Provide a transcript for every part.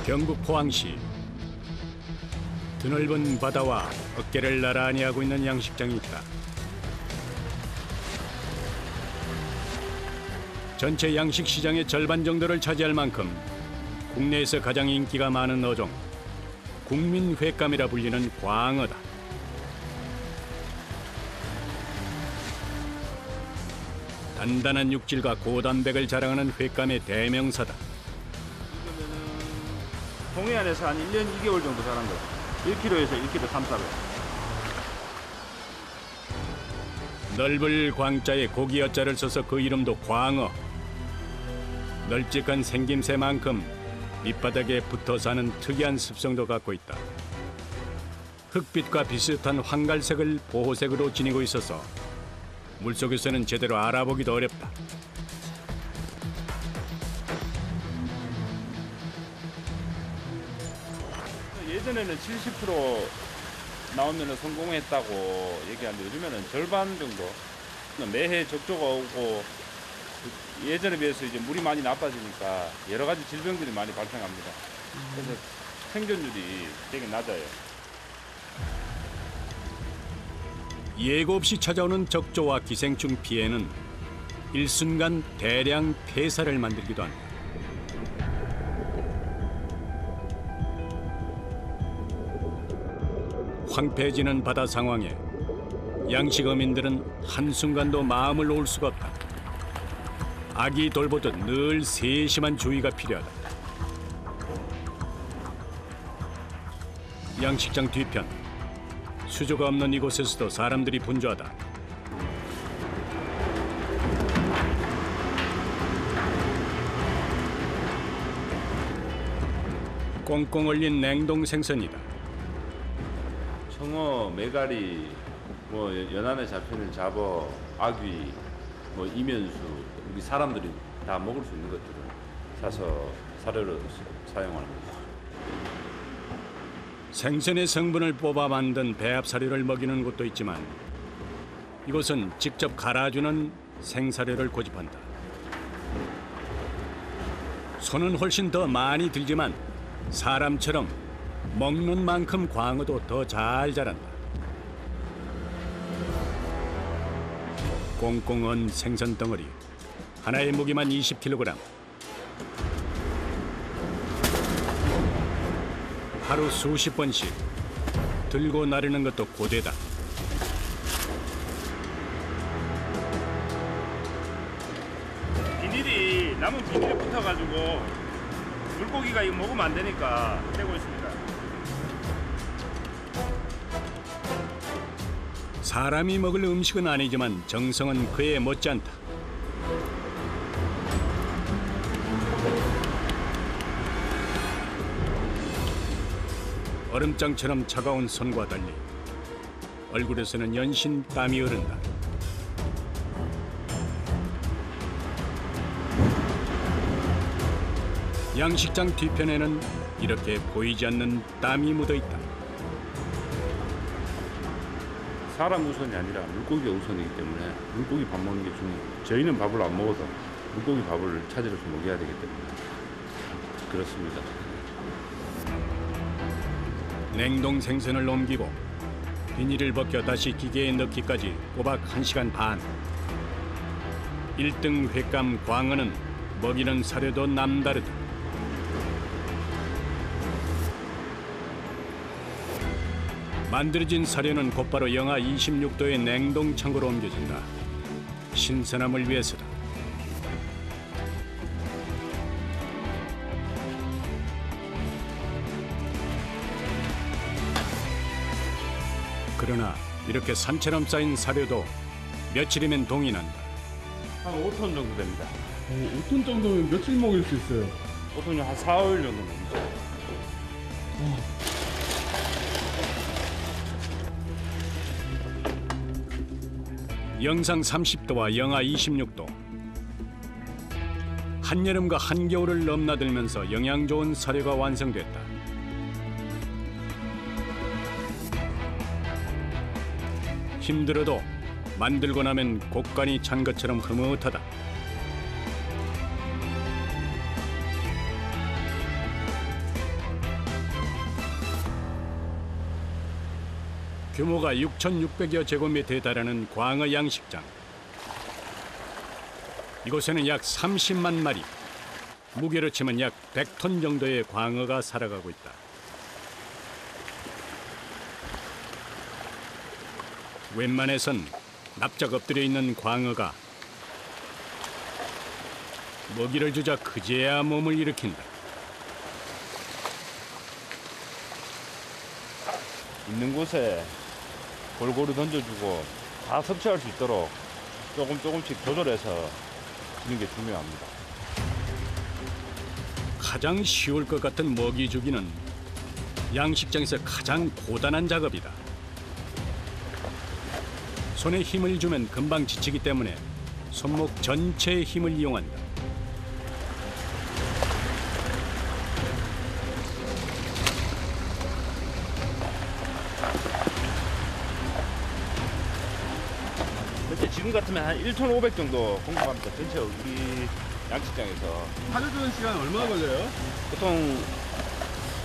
경북 포항시. 드넓은 바다와 어깨를 나란히 하고 있는 양식장이 있다. 전체 양식 시장의 절반 정도를 차지할 만큼 국내에서 가장 인기가 많은 어종, 국민횟감이라 불리는 광어다. 단단한 육질과 고단백을 자랑하는 횟감의 대명사다. 동해안에서 한 1년 2개월 정도 자란 거예요. 1kg에서 1kg 3, 400. 넓을 광자에 고기 여자를 써서 그 이름도 광어. 널찍한 생김새만큼 밑바닥에 붙어 사는 특이한 습성도 갖고 있다. 흙빛과 비슷한 황갈색을 보호색으로 지니고 있어서 물속에서는 제대로 알아보기도 어렵다. 예전에는 70% 나오면 성공했다고 얘기하는데 요즘에는 절반 정도. 매해 적조가 오고 예전에 비해서 이제 물이 많이 나빠지니까 여러 가지 질병들이 많이 발생합니다. 그래서 생존율이 되게 낮아요. 예고 없이 찾아오는 적조와 기생충 피해는 일순간 대량 폐사를 만들기도 한다. 황폐해지는 바다 상황에 양식 어민들은 한순간도 마음을 놓을 수가 없다. 아기 돌보듯 늘 세심한 주의가 필요하다. 양식장 뒤편, 수조가 없는 이곳에서도 사람들이 분주하다. 꽁꽁 얼린 냉동 생선이다. 청어, 메가리, 뭐 연안에 잡히는 잡어, 아귀, 뭐 이면수, 우리 사람들이 다 먹을 수 있는 것들을 사서 사료로 사용하는 거죠. 생선의 성분을 뽑아 만든 배합 사료를 먹이는 곳도 있지만 이곳은 직접 갈아주는 생사료를 고집한다. 손은 훨씬 더 많이 들지만 사람처럼 먹는 만큼 광어도 더 잘 자란다. 꽁꽁 언 생선 덩어리, 하나의 무게만 20kg. 하루 수십 번씩 들고 나르는 것도 고되다. 비닐이 남은 비닐에 붙어가지고 물고기가 이거 먹으면 안 되니까 떼고 있습니다. 사람이 먹을 음식은 아니지만 정성은 그에 못지않다. 얼음장처럼 차가운 손과 달리 얼굴에서는 연신 땀이 흐른다. 양식장 뒤편에는 이렇게 보이지 않는 땀이 묻어 있다. 사람 우선이 아니라 물고기가 우선이기 때문에 물고기 밥 먹는 게 중요해요. 저희는 밥을 안 먹어서 물고기 밥을 찾으러서 먹여야 되기 때문에 그렇습니다. 냉동 생선을 옮기고 비닐을 벗겨 다시 기계에 넣기까지 꼬박 1시간 반. 1등 횟감 광어는 먹이는 사료도 남다르다. 만들어진 사료는 곧바로 영하 26도의 냉동 창고로 옮겨진다. 신선함을 위해서다. 그러나 이렇게 산처럼 쌓인 사료도 며칠이면 동이 난다. 한 5톤 정도 됩니다. 5톤 정도면 며칠 먹일 수 있어요? 5톤이 한 4일 정도 됩니다. 영상 30도와 영하 26도. 한여름과 한겨울을 넘나들면서 영양 좋은 사료가 완성됐다. 힘들어도 만들고 나면 곡간이 찬 것처럼 흐뭇하다. 규모가 6,600여 제곱미터에 달하는 광어 양식장. 이곳에는 약 30만 마리, 무게로 치면 약 100톤 정도의 광어가 살아가고 있다. 웬만해선 납작 엎드려 있는 광어가 먹이를 주자 그제야 몸을 일으킨다. 있는 곳에 골고루 던져주고 다 섭취할 수 있도록 조금씩 조절해서 주는 게 중요합니다. 가장 쉬울 것 같은 먹이 주기는 양식장에서 가장 고단한 작업이다. 손에 힘을 주면 금방 지치기 때문에 손목 전체의 힘을 이용한다. 현재 지금 같으면 한 1,500 정도 공급합니다. 전체 우리 양식장에서. 사려주는 시간 얼마나 걸려요?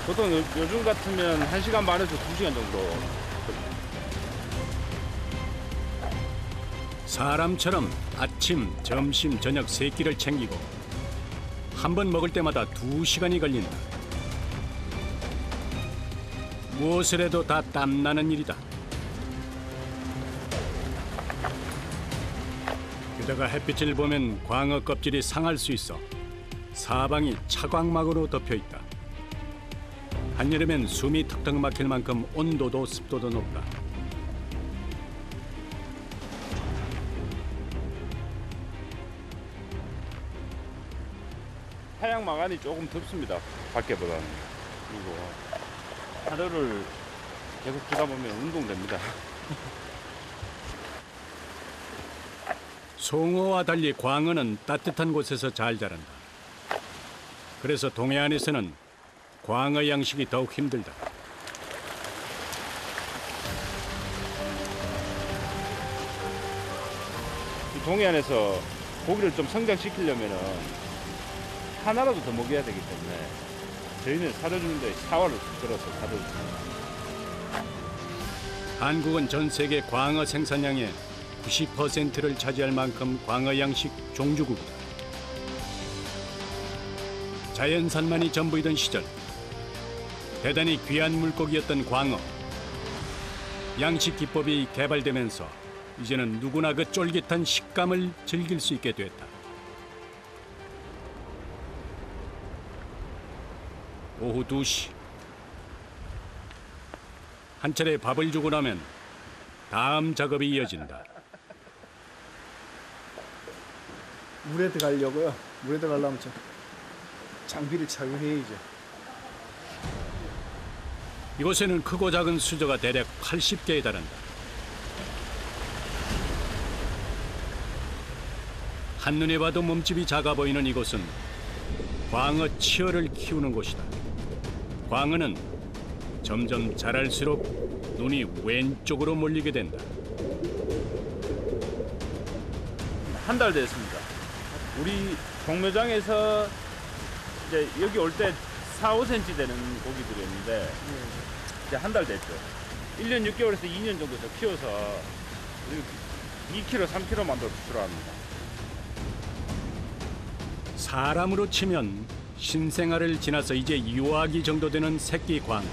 보통 요즘 같으면 1시간 반에서 2시간 정도. 사람처럼 아침, 점심, 저녁 세 끼를 챙기고 한 번 먹을 때마다 2시간이 걸린다. 무엇을 해도 다 땀나는 일이다. 게다가 햇빛을 보면 광어 껍질이 상할 수 있어 사방이 차광막으로 덮여 있다. 한여름엔 숨이 턱턱 막힐 만큼 온도도 습도도 높다.太阳마감이 조금 덥습니다. 밖에보다는. 그리고 하루를 계속 주다 보면 운동됩니다. 송어와 달리 광어는 따뜻한 곳에서 잘 자란다. 그래서 동해안에서는 광어 양식이 더욱 힘들다. 이 동해안에서 고기를 좀 성장시키려면은 하나라도 더 먹여야 되기 때문에 저희는 사료주는데 샤워를 들어서 사료줍니다. 한국은 전 세계 광어 생산량의 90%를 차지할 만큼 광어 양식 종주국이다. 자연산만이 전부이던 시절, 대단히 귀한 물고기였던 광어. 양식 기법이 개발되면서 이제는 누구나 그 쫄깃한 식감을 즐길 수 있게 됐다. 오후 2시. 한 차례 밥을 주고 나면 다음 작업이 이어진다. 물에 들어가려고요. 물에 들어가려면 장비를 착용해야죠. 이곳에는 크고 작은 수조가 대략 80개에 달한다. 한눈에 봐도 몸집이 작아 보이는 이곳은 광어 치어를 키우는 곳이다. 광어는 점점 자랄수록 눈이 왼쪽으로 몰리게 된다. 한 달 됐습니다. 우리 경매장에서 이제 여기 올 때 4, 5cm 되는 고기들이었는데 이제 한 달 됐죠. 1년 6개월에서 2년 정도 더 키워서 2kg, 3kg 만들어 수출합니다. 사람으로 치면 신생아를 지나서 이제 유아기 정도 되는 새끼 광어.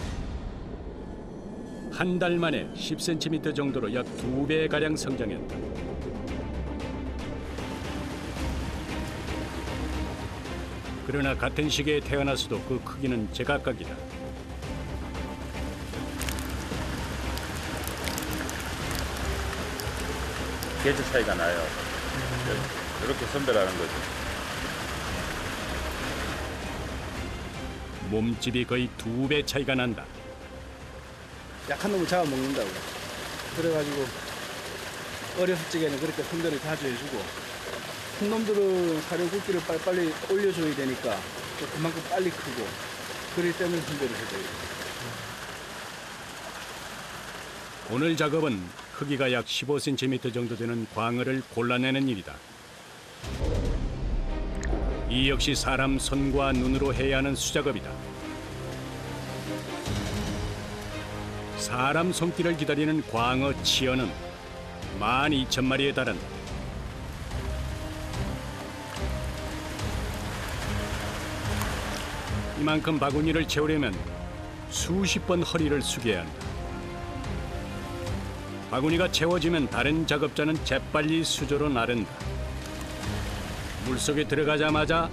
한 달 만에 10cm 정도로 약 2배가량 성장했다. 그러나 같은 시기에 태어나서도 그 크기는 제각각이다. 계절 차이가 나요. 이렇게 선별하는 거죠. 몸집이 거의 2배 차이가 난다. 약한 놈을 잡아먹는다고. 그래가지고 어렸을 적에는 그렇게 선별을 자주 해주고 큰 놈들은 사료 굵기를 빨리빨리 올려줘야 되니까 또 그만큼 빨리 크고 그렇기 때문에 선별을 해줘요. 오늘 작업은 크기가 약 15cm 정도 되는 광어를 골라내는 일이다. 이 역시 사람 손과 눈으로 해야 하는 수작업이다. 사람 손길을 기다리는 광어 치어는 12,000마리에 달한다. 이만큼 바구니를 채우려면 수십 번 허리를 숙여야 한다. 바구니가 채워지면 다른 작업자는 재빨리 수조로 나른다. 물속에 들어가자마자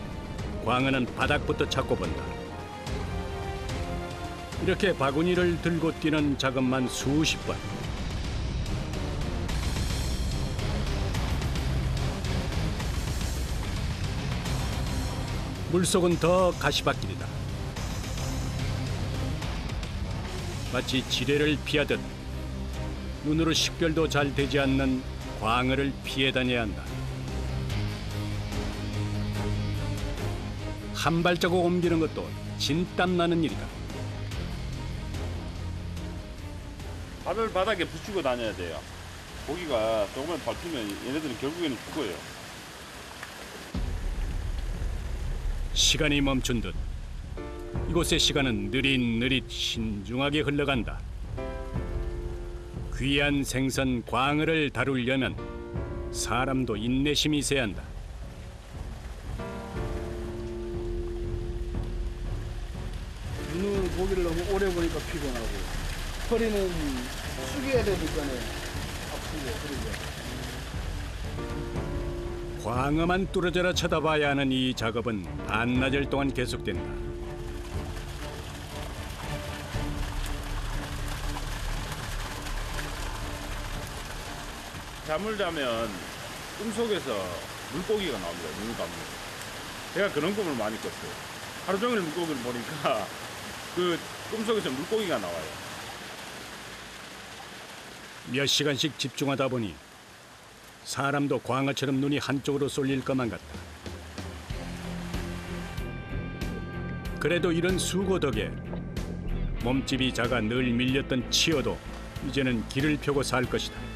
광어는 바닥부터 찾고 본다. 이렇게 바구니를 들고 뛰는 작업만 수십 번. 물속은 더 가시밭길이다. 마치 지뢰를 피하듯 눈으로 식별도 잘 되지 않는 광어를 피해 다녀야 한다. 한 발자국 옮기는 것도 진땀 나는 일이다. 발을 바닥에 붙이고 다녀야 돼요. 고기가 조금만 밟히면 얘네들은 결국에는 죽어요. 시간이 멈춘 듯 이곳의 시간은 느릿느릿 신중하게 흘러간다. 귀한 생선 광어를 다루려면 사람도 인내심이 있어야 한다. 눈은 고기를 너무 오래 보니까 피곤하고 허리는 숙여야 되니까네 아프고 그러죠. 광어만 뚫어져라 쳐다봐야 하는 이 작업은 반나절 동안 계속된다. 잠을 자면 꿈속에서 물고기가 나옵니다. 눈을 감으면. 제가 그런 꿈을 많이 꿨어요. 하루 종일 물고기를 보니까 그 꿈속에서 물고기가 나와요. 몇 시간씩 집중하다 보니 사람도 광어처럼 눈이 한쪽으로 쏠릴 것만 같다. 그래도 이런 수고 덕에 몸집이 작아 늘 밀렸던 치어도 이제는 길을 펴고 살 것이다.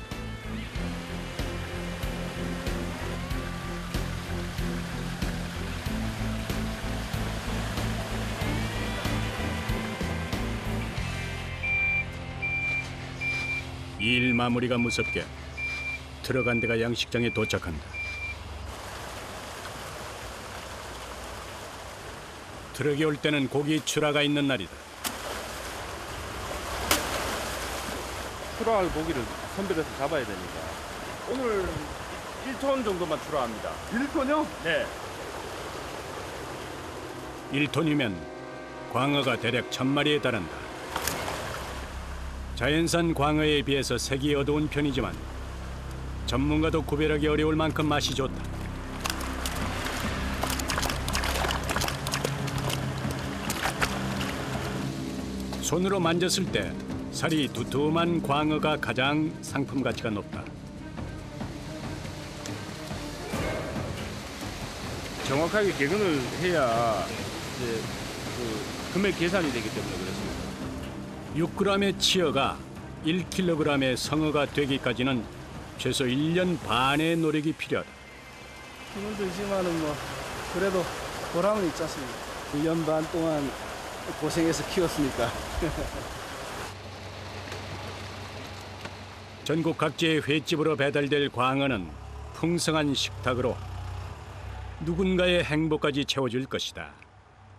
일 마무리가 무섭게 들어간 데가 양식장에 도착한다. 트럭이 올 때는 고기 출하가 있는 날이다. 출하할 고기를 선별해서 잡아야 되니까 오늘 1톤 정도만 출하합니다. 1톤이요? 네. 1톤이면 광어가 대략 1,000마리에 달한다. 자연산 광어에 비해서 색이 어두운 편이지만 전문가도 구별하기 어려울 만큼 맛이 좋다. 손으로 만졌을 때 살이 두툼한 광어가 가장 상품 가치가 높다. 정확하게 개근을 해야 이제 그 금액 계산이 되기 때문에 그렇습니다. 6g의 치어가 1kg의 성어가 되기까지는 최소 1년 반의 노력이 필요하다. 힘은 들지만은 뭐 그래도 보람은 있지 않습니까? 1년 반 동안 고생해서 키웠으니까. 전국 각지의 횟집으로 배달될 광어는 풍성한 식탁으로 누군가의 행복까지 채워줄 것이다.